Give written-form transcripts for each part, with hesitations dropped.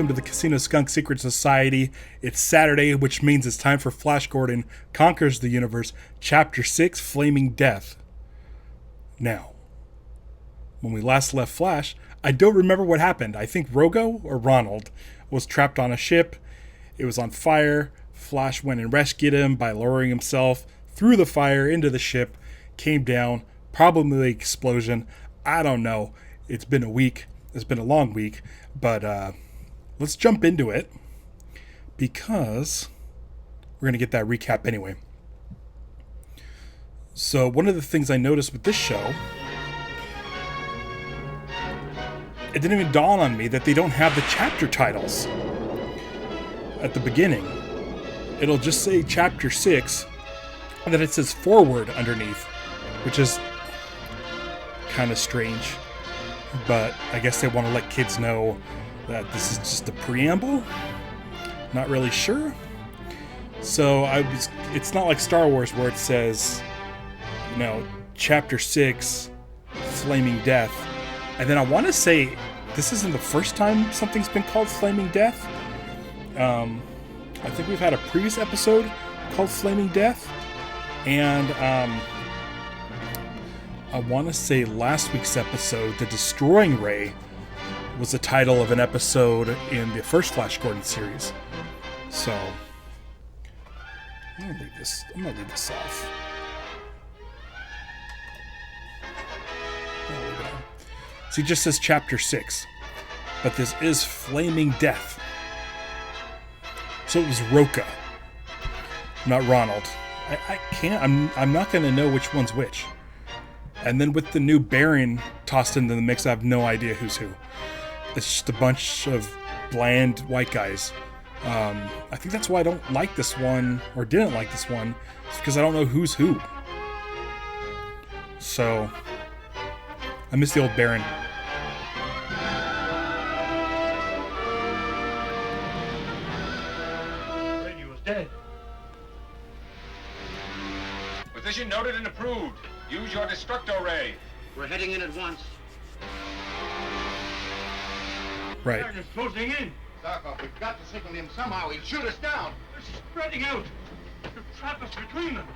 welcome to the Casino Skunk Secret Society. It's Saturday, which means it's time for Flash Gordon Conquers the Universe, Chapter 6, Flaming Death. Now, when we last left Flash, I don't remember what happened. I think Rogo or Ronald was trapped on a ship. It was on fire. Flash went and rescued him by lowering himself through the fire into the ship, came down, probably the explosion. I don't know. It's been a week. It's been a long week, but let's jump into it because we're going to get that recap anyway. So one of the things I noticed with this show, it didn't even dawn on me that they don't have the chapter titles at the beginning. It'll just say Chapter 6, and then it says Forward underneath, which is kind of strange. But I guess they want to let kids know that this is just a preamble. Not really sure. So it's not like Star Wars where it says, Chapter 6, Flaming Death. And then I want to say this isn't the first time something's been called Flaming Death. I think we've had a previous episode called Flaming Death. And I want to say last week's episode, The Destroying Ray, was the title of an episode in the first Flash Gordon series. So, I'm gonna leave this off. See, it just says Chapter 6, but this is Flaming Death. So it was Roka, not Ronald. I'm not gonna know which one's which. And then with the new Baron tossed into the mix, I have no idea who's who. It's just a bunch of bland white guys. I think that's why I don't like this one, or didn't like this one. It's because I don't know who's who. So, I miss the old Baron. Brady was dead. Position noted and approved. Use your destructo ray. We're heading in at once. Right. They're just closing in. Zarkov, we've got to signal him somehow. He'll shoot us down. They're spreading out to trap us between them.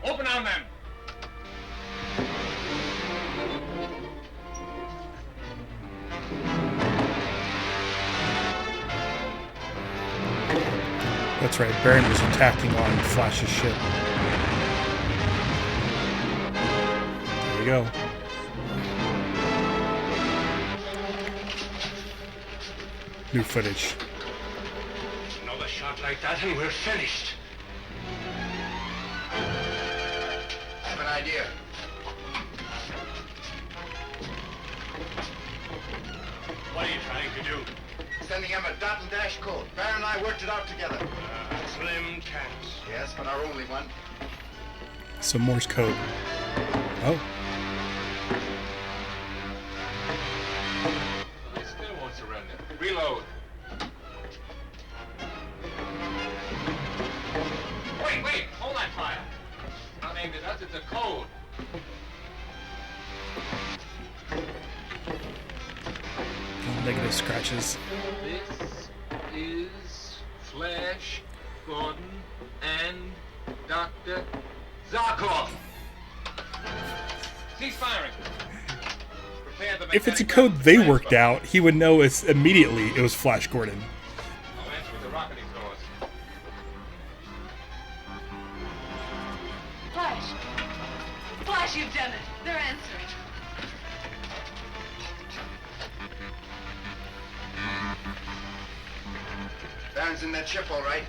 Open on them. That's right, Baron was attacking on Flash's ship. There you go. New footage. Another shot like that and we're finished. I have an idea. What are you trying to do? Sending him a dot and dash code. Baron and I worked it out together. Slim chance. Yes, but our only one. Some Morse code. Oh. They still won't surrender. Reload. Wait. Hold that fire. Not aimed at us, it's a code. Negative scratches. This is Flash Gordon and Dr. Zarkov. Cease firing. Prepare the If it's a mechanic code round they transfer. worked out, he would know immediately it was Flash Gordon. I'll answer with the rocketing doors. Flash, you've done it. They're answering. Baron's in that ship, all right.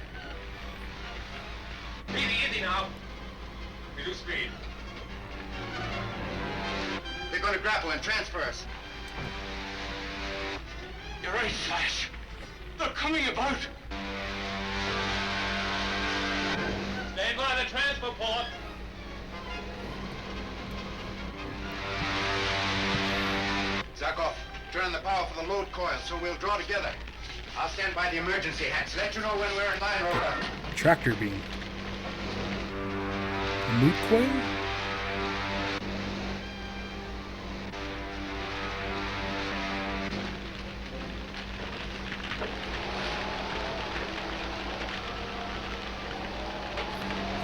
Easy now. Reduce speed. They're going to grapple and transfer us. You're right, Flash. They're coming about. Stand by the transfer port. Zarkov, turn on the power for the load coil so we'll draw together. I'll stand by the emergency hatch. Let you know when we're in line, Roka. Tractor beam. Moot coil?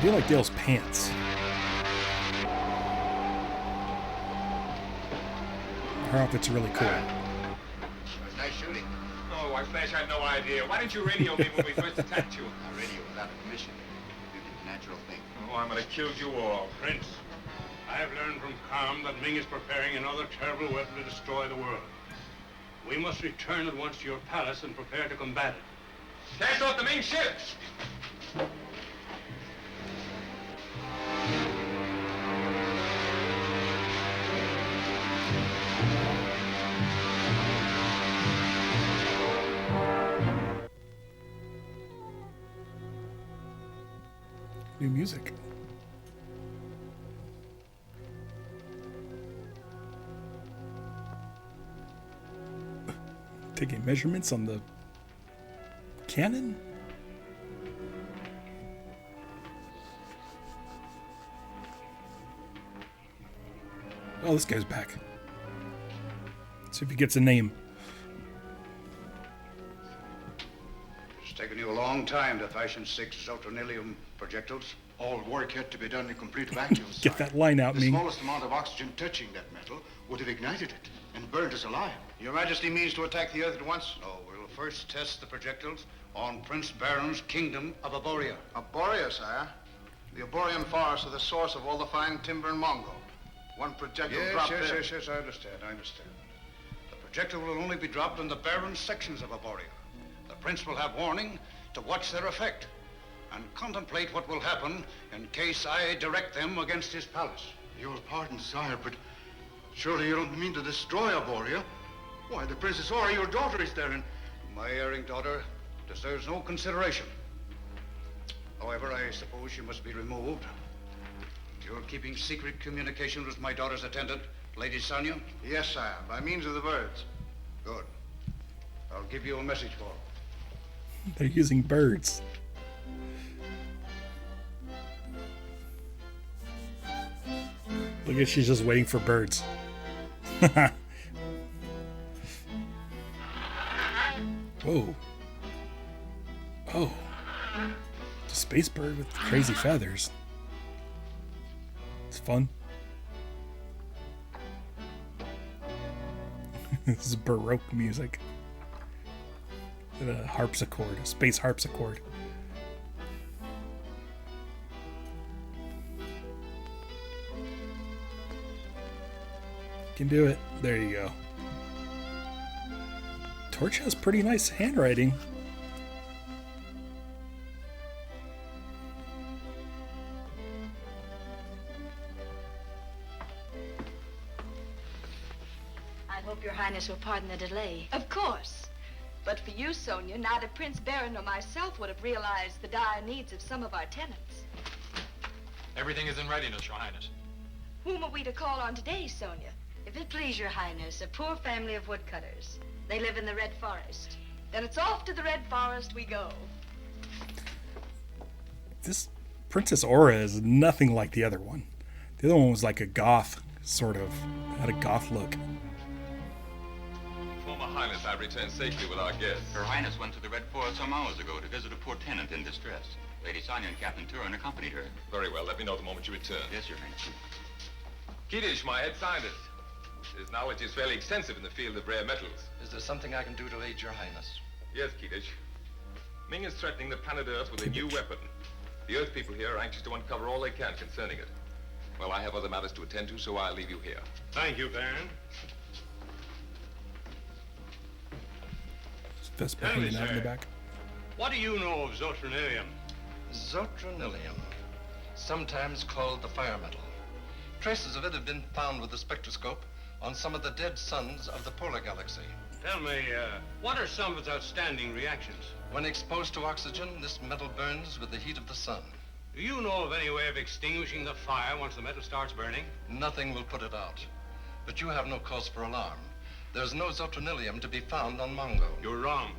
do like Dale's pants. Her outfit's really cool. It was nice shooting. Oh, why, Flash, I had no idea. Why didn't you radio me when we first attacked you? Our radio without permission. You did the natural thing. Oh, I'm gonna kill you all. Prince, I have learned from Calm that Ming is preparing another terrible weapon to destroy the world. We must return at once to your palace and prepare to combat it. Cast off the main ships! New music. Taking measurements on the cannon? Oh, this guy's back. Let's see if he gets a name. It's taken you a long time to fashion 6 zoltranilium projectiles. All work had to be done in complete vacuum. Get that line out, The Ming. smallest amount of oxygen touching that metal would have ignited it and burned us alive. Your Majesty means to attack the Earth at once? No, we'll first test the projectiles on Prince Baron's kingdom of Aboria. Aboria, sire. The Aborian forests are the source of all the fine timber in Mongo. One projectile dropped there. Yes, I understand. The projectile will only be dropped on the barren sections of Aboria. The Prince will have warning to watch their effect and contemplate what will happen in case I direct them against his palace. Your pardon, sire, but surely you don't mean to destroy Aboria? Why, the Princess Aura, your daughter, is there, and... My erring daughter deserves no consideration. However, I suppose she must be removed. You're keeping secret communication with my daughter's attendant, Lady Sonia? Yes, sire, by means of the birds. Good. I'll give you a message for her. They're using birds. Look at, she's just waiting for birds. Whoa. Oh. It's a space bird with crazy feathers. It's fun. This is Baroque music. And a harpsichord, a space harpsichord. Can do it. There you go. Torch has pretty nice handwriting. I hope your highness will pardon the delay. Of course. But for you, Sonia, neither Prince Baron nor myself would have realized the dire needs of some of our tenants. Everything is in readiness, Your Highness. Whom are we to call on today, Sonia? If it please your highness, a poor family of woodcutters. They live in the Red Forest. Then it's off to the Red Forest we go. This Princess Aura is nothing like the other one. The other one was like a goth, sort of. Had a goth look. Former Highness, I returned safely with our guests. Her Highness went to the Red Forest some hours ago to visit a poor tenant in distress. Lady Sonia and Captain Turin accompanied her. Very well, let me know the moment you return. Yes, Your Highness. Kiddish, my head scientist. His knowledge is fairly extensive in the field of rare metals. Is there something I can do to aid your highness? Yes, Kiddish. Ming is threatening the planet Earth with a new weapon. The Earth people here are anxious to uncover all they can concerning it. Well, I have other matters to attend to, so I'll leave you here. Thank you, Baron. Vespa Tell me, hanging out in the sir. back. What do you know of zoltranilium? Zoltranilium, sometimes called the fire metal. Traces of it have been found with the spectroscope on some of the dead suns of the polar galaxy. Tell me, what are some of its outstanding reactions? When exposed to oxygen, this metal burns with the heat of the sun. Do you know of any way of extinguishing the fire once the metal starts burning? Nothing will put it out. But you have no cause for alarm. There's no zoltranilium to be found on Mongo. You're wrong.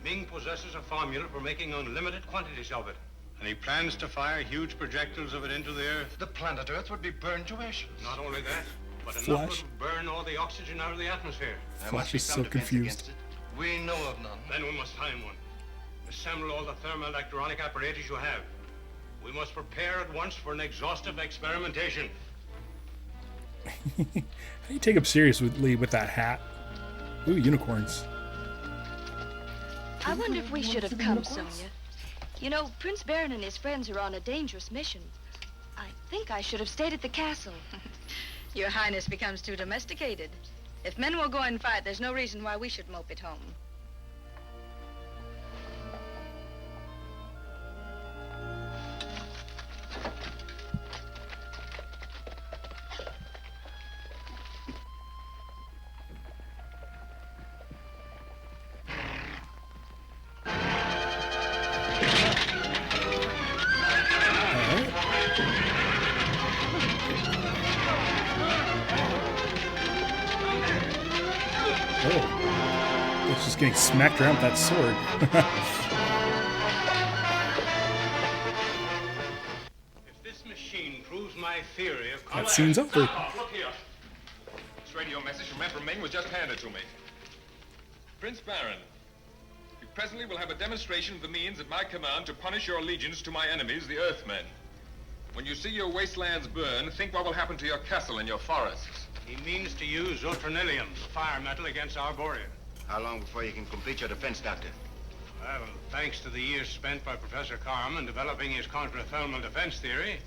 Ming possesses a formula for making unlimited quantities of it. And he plans to fire huge projectiles of it into the Earth. The planet Earth would be burned to ashes. Not only that, but enough Flash. will burn all the oxygen out of the atmosphere. There Flash must be is some so defense confused. against it. We know of none. Then we must find one. Assemble all the thermoelectronic apparatus you have. We must prepare at once for an exhaustive experimentation. How do you take him seriously with that hat? Ooh, unicorns. I wonder if we should have come, Sonia. You know, Prince Baron and his friends are on a dangerous mission. I think I should have stayed at the castle. Your Highness becomes too domesticated. If men will go and fight, there's no reason why we should mope at home. Oh. It's just getting smacked around with that sword. If this machine proves my theory of... That scene's over. Look here. This radio message from Emperor Ming was just handed to me. Prince Baron, you presently will have a demonstration of the means at my command to punish your allegiance to my enemies, the Earthmen. When you see your wastelands burn, think what will happen to your castle and your forests. He means to use ultranilium, fire metal, against Arborea. How long before you can complete your defense, Doctor? Well, thanks to the years spent by Professor Carm in developing his contra-thermal defense theory,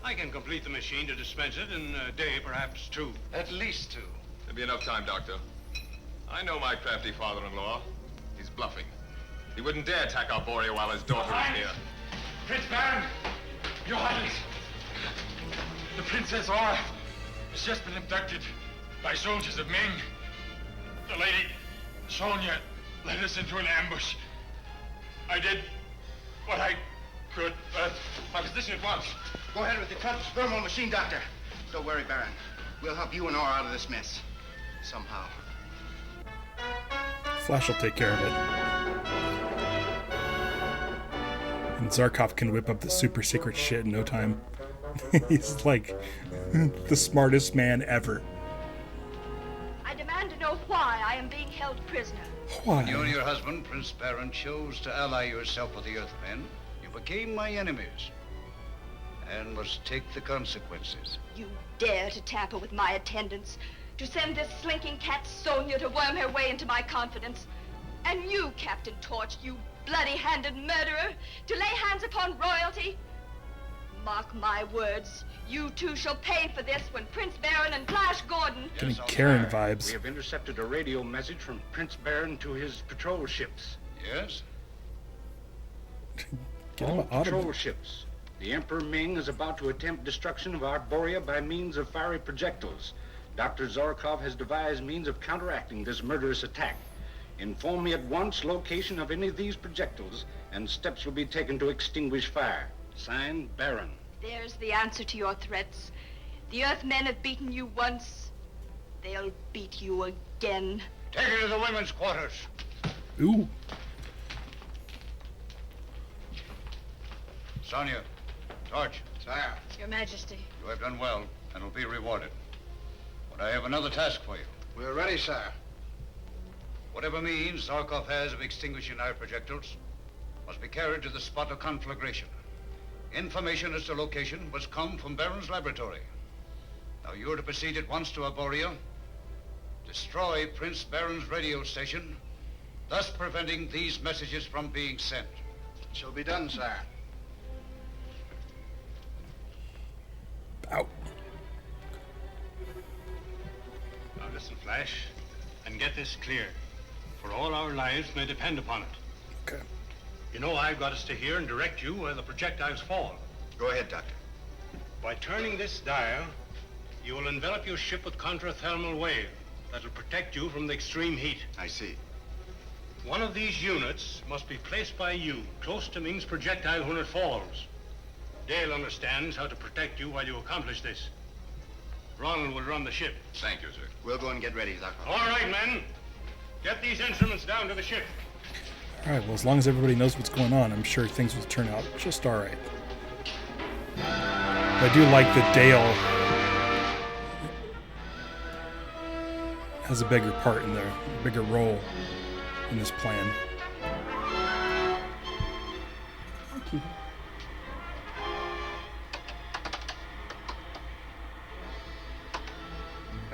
I can complete the machine to dispense it in a day, perhaps two. At least 2. There'll be enough time, Doctor. I know my crafty father-in-law. He's bluffing. He wouldn't dare attack Arborea while his daughter is here. Prince Baron! Your Highness! The Princess Aura has just been abducted by soldiers of Ming. The lady, Sonia, led us into an ambush. I did what I could. My position at once. Go ahead with the thermal machine, Doctor. Don't worry, Baron. We'll help you and Aura out of this mess. Somehow. Flash will take care of it. And Zarkov can whip up the super secret shit in no time. He's like the smartest man ever. I demand to know why I am being held prisoner. Why? You and your husband, Prince Baron, chose to ally yourself with the Earthmen. You became my enemies. And must take the consequences. You dare to tamper with my attendants, to send this slinking cat Sonia to worm her way into my confidence. And you, Captain Torch, you bloody-handed murderer, to lay hands upon royalty. Mark my words, you two shall pay for this when Prince Baron and Flash Gordon... Getting Karen vibes. We have intercepted a radio message from Prince Baron to his patrol ships. Yes? Get him All out patrol of it. ships. The Emperor Ming is about to attempt destruction of Arborea by means of fiery projectiles. Dr. Zorkov has devised means of counteracting this murderous attack. Inform me at once location of any of these projectiles, and steps will be taken to extinguish fire. Signed, Baron. There's the answer to your threats. The Earthmen have beaten you once. They'll beat you again. Take her to the women's quarters. Ooh. Sonia, Torch. Sire. Your Majesty. You have done well and will be rewarded. But I have another task for you. We're ready, sire. Whatever means Zarkov has of extinguishing our projectiles must be carried to the spot of conflagration. Information as to location must come from Baron's laboratory. Now you're to proceed at once to Arborea, destroy Prince Baron's radio station, thus preventing these messages from being sent. Shall be done, sire. Out. Now listen, Flash, and get this clear, for all our lives may depend upon it. Okay. You know I've got to stay here and direct you where the projectiles fall. Go ahead, Doctor. By turning this dial, you will envelop your ship with contra-thermal wave that'll protect you from the extreme heat. I see. One of these units must be placed by you close to Ming's projectile when it falls. Dale understands how to protect you while you accomplish this. Ronald will run the ship. Thank you, sir. We'll go and get ready, Doctor. All right, men. Get these instruments down to the ship. All right. Well, as long as everybody knows what's going on, I'm sure things will turn out just all right. I do like that Dale has a bigger part in there, a bigger role in this plan. Thank you.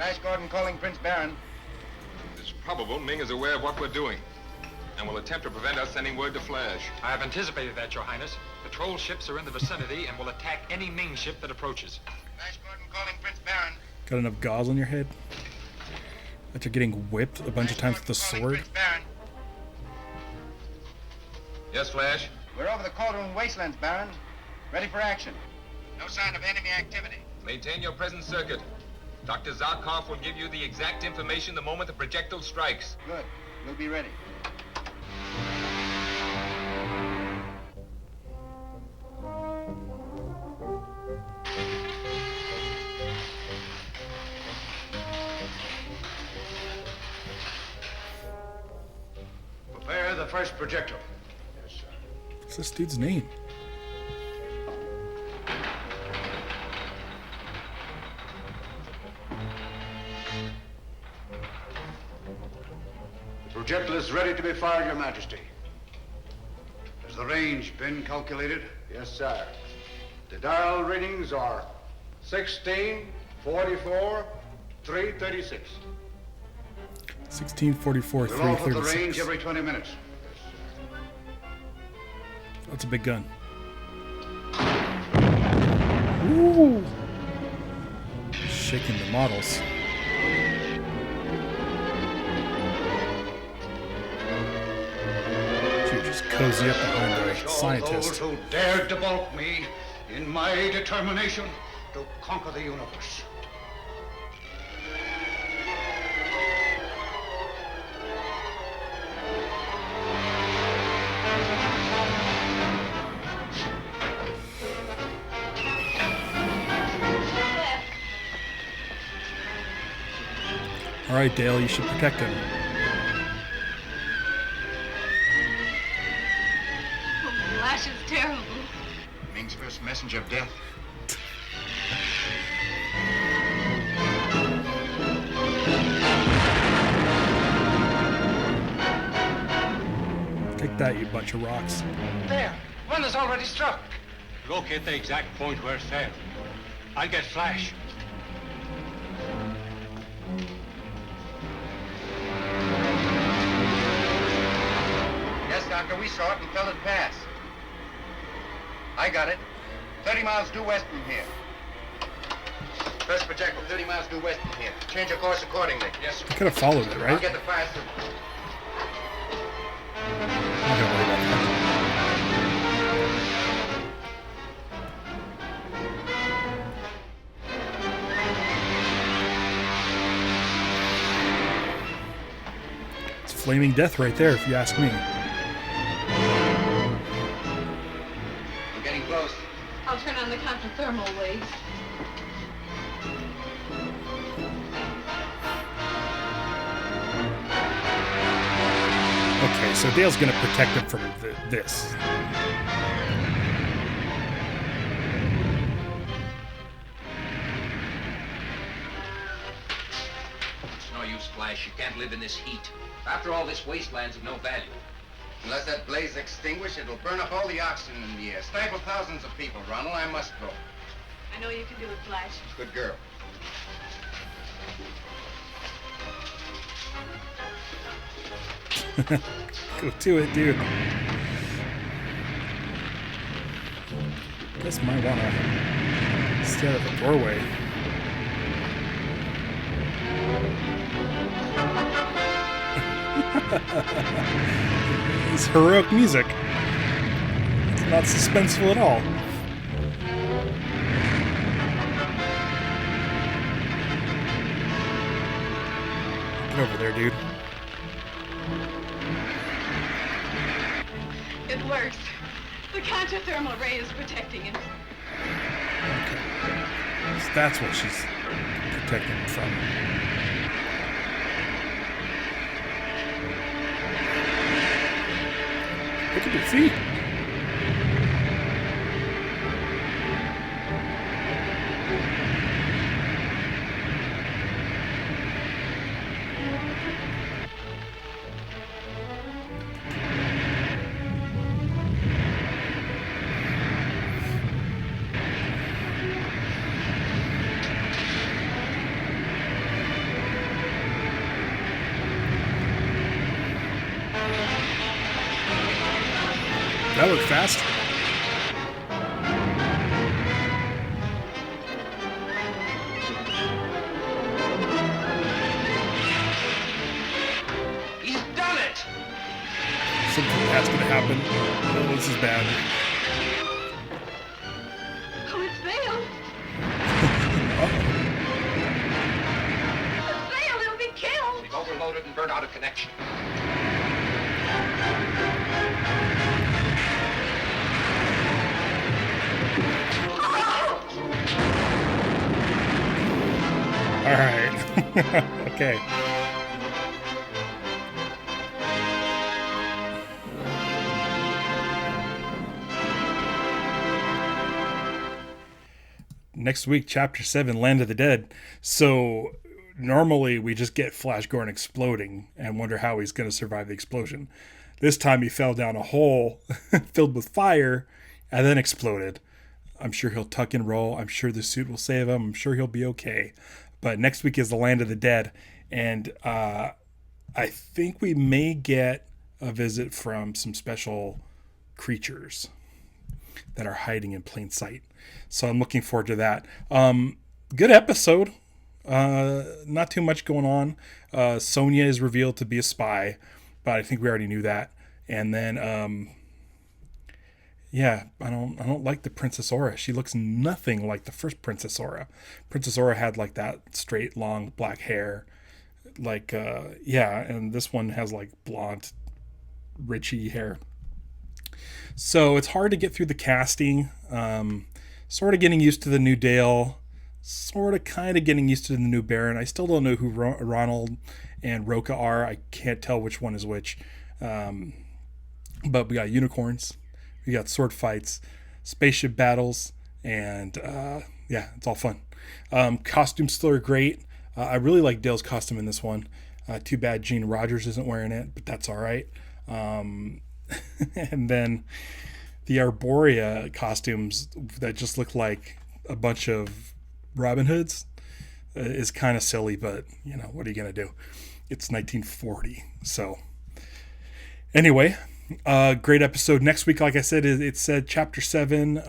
Flash Gordon calling Prince Baron. It's probable Ming is aware of what we're doing and will attempt to prevent us sending word to Flash. I have anticipated that, Your Highness. Patrol ships are in the vicinity and will attack any Ming ship that approaches. Flash Gordon calling Prince Baron. Got enough gauze on your head? After getting whipped a bunch of times with the sword? Yes, Flash? We're over the Calderon Wastelands, Baron. Ready for action. No sign of enemy activity. Maintain your present circuit. Dr. Zarkov will give you the exact information the moment the projectile strikes. Good. We'll be ready. Prepare the first projectile. Yes, sir. What's this dude's name? The projectile is ready to be fired, Your Majesty. Has the range been calculated? Yes, sir. The dial readings are 16, 44, 336. 1644, We'll alter the 336. range every 20 minutes. That's a big gun. Ooh! Shaking the models. Should just cozy up behind the All scientist. those who dared to balk me in my determination to conquer the universe. All right, Dale, you should protect him. Oh, Flash is terrible. Ming's first messenger of death. Take that, you bunch of rocks. There! One has already struck. Locate the exact point where it fell. I'll get Flash. Yes, Doctor, we saw it and felt it pass. I got it. 30 miles due west from here. First projectile, 30 miles due west from here. Change your course accordingly. Yes, sir. You could have followed it, I'll right? get the fire through. I'm not gonna worry about that. It's flaming death right there, if you ask me. We're getting close. I'll turn on the counter-thermal waves. Okay, so Dale's gonna protect him from this. It's no use, Flash. You can't live in this heat. After all, this wasteland's of no value. Unless that blaze is extinguished, it'll burn up all the oxygen in the air. Stifle thousands of people, Ronald. I must go. I know you can do it, Flash. Good girl. Go to it, dude. Guess might wanna stay out of the doorway. It's heroic music. It's not suspenseful at all. Get over there, dude. It works. The counter-thermal ray is protecting him. So that's what she's protecting him from. Look at your feet. That worked fast. He's done it! Something that's going to happen. Oh, this is bad. Oh, it failed. It failed. It'll be killed. We've overloaded and burned out a connection. All right. Okay. Next week, Chapter 7, Land of the Dead. So normally we just get Flash Gordon exploding and wonder how he's going to survive the explosion. This time he fell down a hole filled with fire and then exploded. I'm sure he'll tuck and roll. I'm sure the suit will save him. I'm sure he'll be okay. But next week is the Land of the Dead. And I think we may get a visit from some special creatures that are hiding in plain sight. So I'm looking forward to that. Good episode. Not too much going on. Sonya is revealed to be a spy, but I think we already knew that. And then, yeah, I don't like the Princess Aura. She looks nothing like the first Princess Aura. Princess Aura had like that straight, long black hair. Like, yeah, and this one has like blonde, Richie hair. So it's hard to get through the casting. Sort of getting used to the new Dale. Sort of kind of getting used to the new Baron. I still don't know who Ronald and Roka are. I can't tell which one is which. But we got unicorns. We got sword fights, spaceship battles, and yeah, it's all fun. Costumes still are great. I really like Dale's costume in this one. Too bad Gene Rogers isn't wearing it, but that's all right. And then the Arborea costumes that just look like a bunch of Robin Hoods is kind of silly, but you know, what are you going to do? It's 1940. So anyway, great episode. Next week, like I said, it said Chapter 7,